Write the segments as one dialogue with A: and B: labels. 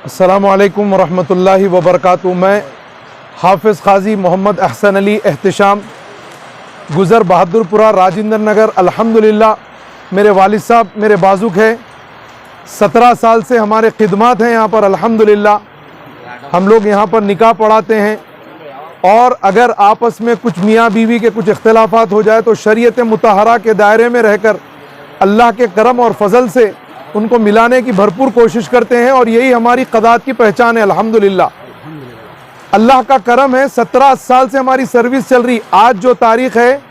A: अस्सलामु अलैकुम वरहमतुल्लाहि वबरकातुहू। मैं हाफिज़ क़ाज़ी मोहम्मद अहसन अली एहतिशाम, गुज़र बहादुरपुरा, राजेंद्र नगर। अल्हम्दुलिल्लाह मेरे वालिद साहब मेरे बाजुक है। 17 साल से हमारे खिदमात हैं यहाँ पर। अल्हम्दुलिल्लाह हम लोग यहाँ पर निकाह पढ़ाते हैं, और अगर आपस में कुछ मियाँ बीवी के कुछ इख्तिलाफ़ात हो जाए तो शरीयत मुतहरा के दायरे में रहकर अल्लाह के करम और फजल से उनको मिलाने की भरपूर कोशिश करते हैं, और यही हमारी क़दात की पहचान है। अल्हम्दुलिल्लाह अल्लाह का करम है। 17 साल से हमारी सर्विस चल रही। आज जो तारीख़ है,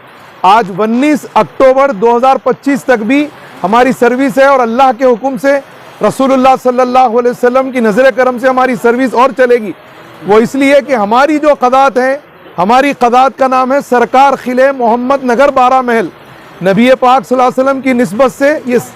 A: आज 19 अक्टूबर 2025 तक भी हमारी सर्विस है, और अल्लाह के हुक्म से रसूलुल्लाह सल्लल्लाहु अलैहि वसल्लम की नज़र करम से हमारी सर्विस और चलेगी। वो इसलिए कि हमारी जो क़दात है, हमारी क़दात का नाम है सरकार खिले मोहम्मद नगर 12 महल। नबी पाक सल्लल्लाहु अलैहि वसल्लम की निस्बत से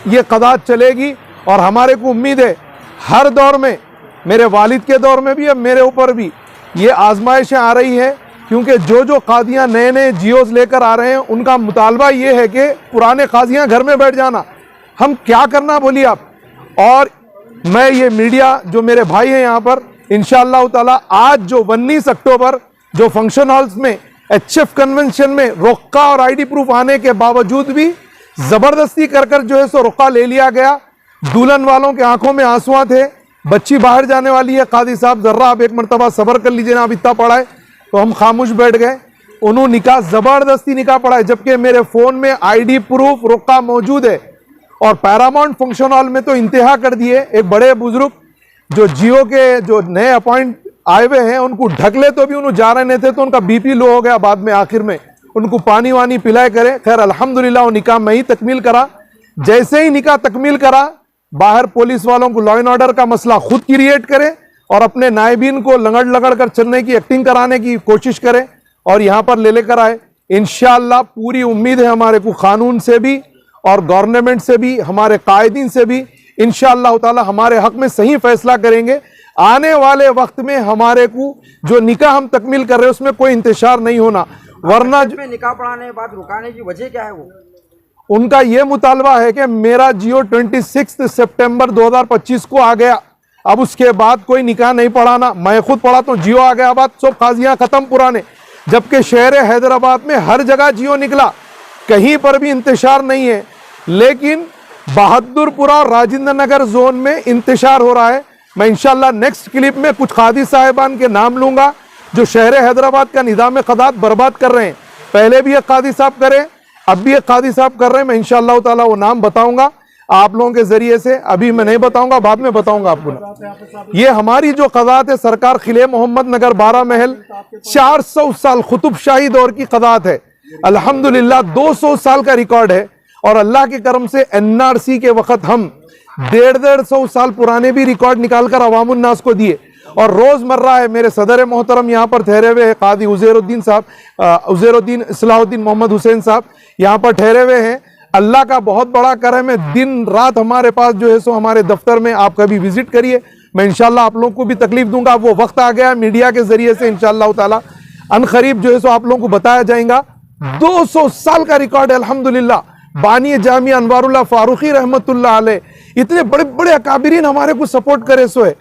A: ये क़दात चलेगी, और हमारे को उम्मीद है हर दौर में, मेरे वालिद के दौर में भी, अब मेरे ऊपर भी ये आजमाइशें आ रही हैं, क्योंकि जो कादियाँ नए नए जियोज़ लेकर आ रहे हैं उनका मुतालबा ये है कि पुराने कादियाँ घर में बैठ जाना। हम क्या करना बोलिए आप। और मैं ये मीडिया जो मेरे भाई हैं यहाँ पर, इंशाअल्लाह ताला आज जो 19 अक्टूबर जो फंक्शन हॉल्स में HF कन्वेंशन में रोका और ID प्रूफ आने के बावजूद भी ज़बरदस्ती कर जो है सो रोका ले लिया गया। दुल्हन वालों के आंखों में आंसुआं थे, बच्ची बाहर जाने वाली है। कादी साहब ज़र्रा आप एक मरतबा सब्र कर लीजिए ना, आप इतना पढ़ाए। तो हम खामोश बैठ गए। उन्होंने निकाह ज़बरदस्ती निकाह पढ़ाए, जबकि मेरे फ़ोन में ID प्रूफ रोका मौजूद है। और पैरामाउंट फंक्शन हॉल में तो इंतहा कर दिए। एक बड़े बुजुर्ग जो जियो के जो नए अपॉइंट आए हुए हैं उनको ढक ले तो भी उन्होंने जा रहे नहीं थे, तो उनका BP लो हो गया। बाद में आखिर में उनको पानी वानी पिलाए करे। खैर अल्हम्दुलिल्लाह वो निकाह मैं ही तकमील करा। जैसे ही निकाह तकमील करा, बाहर पुलिस वालों को लॉ एंड ऑर्डर का मसला खुद क्रिएट करे और अपने नायबीन को लगड़ कर चलने की एक्टिंग कराने की कोशिश करे, और यहाँ पर ले लेकर आए। इंशाअल्लाह पूरी उम्मीद है हमारे को कानून से भी और गवर्नमेंट से भी, हमारे कायदीन से भी, इंशाअल्लाह ताला हमारे हक में सही फैसला करेंगे। आने वाले वक्त में हमारे को जो निकाह हम तकमील कर रहे हैं उसमें कोई इंतशार नहीं होना। वरना
B: निकाह पढ़ाने के बाद रुकाने की वजह क्या है? वो
A: उनका ये मुतालबा है कि मेरा जियो 26 सितंबर 2025 को आ गया, अब उसके बाद कोई निकाह नहीं पढ़ाना। मैं खुद पढ़ा तो जियो आ गया, बाद सब काजियाँ खत्म पुराने। जबकि शहर हैदराबाद में हर जगह जियो निकला, कहीं पर भी इंतशार नहीं है। लेकिन बहादुरपुरा और राजेंद्र नगर जोन में इंतशार हो रहा है। मैं इंशाल्लाह नेक्स्ट क्लिप में कुछ कादी साहिबान के नाम लूंगा जो शहर हैदराबाद का निज़ाम क़दात बर्बाद कर रहे हैं। पहले भी एक कादी साहब करे, अब भी एक कादी साहब कर रहे हैं। मैं इंशाअल्लाह ताला वो नाम बताऊंगा आप लोगों के जरिए से। अभी मैं नहीं बताऊंगा, बाद में बताऊंगा आपको। ये हमारी जो क़दात है सरकार खिले मोहम्मद नगर 12 महल, 400 साल कुतुब शाही दौर की क़दात है। अल्हम्दुलिल्लाह 200 साल का रिकॉर्ड है, और अल्लाह के करम से NRC के वक्त हम 150 साल पुराने भी रिकॉर्ड निकालकर अवामुन नास को दिए। और रोज़मर्रा है मेरे सदर मोहतरम यहाँ पर ठहरे हुए हैं, कादी उज़ैरुद्दीन साहब, उज़ैरुद्दीन इस्लाहुद्दीन मोहम्मद हुसैन साहब यहाँ पर ठहरे हुए हैं। अल्लाह का बहुत बड़ा करम है, दिन रात हमारे पास जो है सो हमारे दफ्तर में। आप कभी विजिट करिए, मैं इंशाल्लाह आप लोगों को भी तकलीफ दूंगा। वो वक्त आ गया मीडिया के जरिए से, इंशाल्लाह ताला अनकरीब जो है सो आप लोगों को बताया जाएगा। 200 साल का रिकॉर्ड है अल्हम्दुलिल्लाह। बानी जामिया अनवारुल्लाह फारूकी रहमतुल्लाह अलैह, इतने बड़े बड़े अकाबिरीन हमारे को सपोर्ट करे सो है।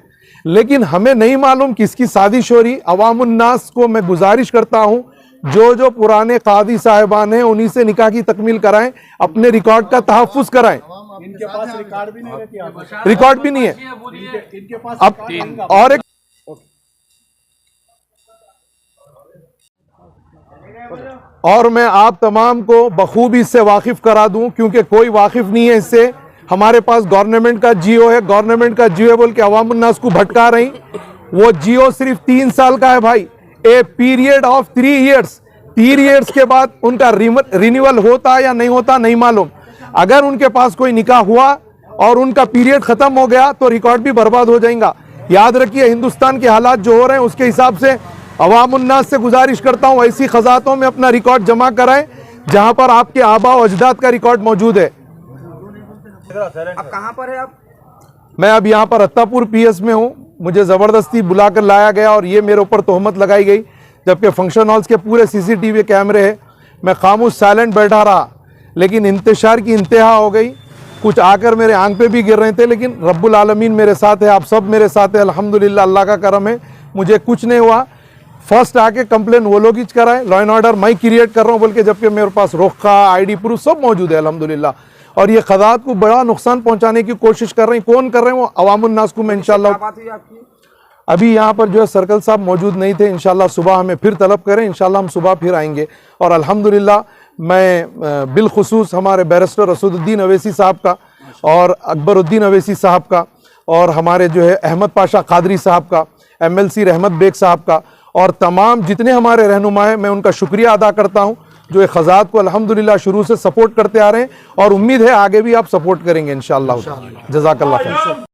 A: लेकिन हमें नहीं मालूम किसकी साजिश हो रही। अवामुन नास को मैं गुजारिश करता हूँ, जो पुराने कादी साहिबान हैं उन्हीं से निकाह की तकमील कराएं, अपने रिकॉर्ड का तहफ़्फ़ुज़ कराएं।
C: इनके पास रिकॉर्ड भी नहीं रहती,
A: रिकॉर्ड भी नहीं है
C: इनके पास।
A: अब और एक और मैं आप तमाम को बखूबी इससे वाकिफ करा दूं, क्योंकि कोई वाकिफ नहीं है इससे। हमारे पास गवर्नमेंट का जियो है, गवर्नमेंट का जियो है बोल के अवामुन नास को भटका रही। वो जियो सिर्फ 3 साल का है भाई, a period of 3 years. 3 years के बाद उनका रिन्यूअल होता या नहीं होता नहीं मालूम। अगर उनके पास कोई निकाह हुआ और उनका पीरियड खत्म हो गया तो रिकॉर्ड भी बर्बाद हो जाएगा। याद रखिए, हिंदुस्तान के हालात जो हो रहे हैं उसके हिसाब से अवामुन नास से गुजारिश करता हूँ ऐसी ख़ज़ातों में अपना रिकॉर्ड जमा कराएं जहां पर आपके आबा और अजदाद का रिकॉर्ड मौजूद है।
B: अब कहां पर है आप?
A: मैं अब यहाँ पर अत्तापुर PS में हूँ। मुझे ज़बरदस्ती बुलाकर लाया गया और ये मेरे ऊपर तोहमत लगाई गई, जबकि फंक्शन हॉल्स के पूरे CCTV कैमरे हैं। मैं खामोश साइलेंट बैठा रहा, लेकिन इंतशार की इंतहा हो गई। कुछ आकर मेरे आंख पे भी गिर रहे थे, लेकिन रब्बुल आलमीन मेरे साथ है, आप सब मेरे साथ है, अल्हम्दुलिल्लाह, अल्लाह का करम है, मुझे कुछ नहीं हुआ। फर्स्ट आके कंप्लेन वो लोग ही कराए, लॉ एंड ऑर्डर मैं क्रिएट कर रहा हूँ बोल के, जबकि मेरे पास रोखा आईडी प्रूफ सब मौजूद है अल्हम्दुलिल्लाह। और ये खदात को बड़ा नुकसान पहुंचाने की कोशिश कर रहे हैं। कौन कर रहे हैं? वो अवामुन नास को। मैं इंशाल्लाह,
B: क्या बात हुई आपकी?
A: अभी यहाँ पर जो है सर्कल साहब मौजूद नहीं थे, इंशाल्लाह सुबह हमें फिर तलब करें, इंशाल्लाह हम सुबह फिर आएंगे। और अल्हम्दुलिल्लाह मैं बिलखुसूस हमारे बैरिस्टर रसूदुद्दीन अवैसी साहब का और अकबरुद्दीन अवैसी साहब का और हमारे जो है अहमद पाशा कादरी साहब का, MLC रहमत बेग साहब का और तमाम जितने हमारे रहनुमा हैं, मैं उनका शुक्रिया अदा करता हूँ जो ये खज़ात को अल्हम्दुलिल्लाह शुरू से सपोर्ट करते आ रहे हैं और उम्मीद है आगे भी आप सपोर्ट करेंगे इंशाअल्लाह। जज़ाकल्लाह खैर।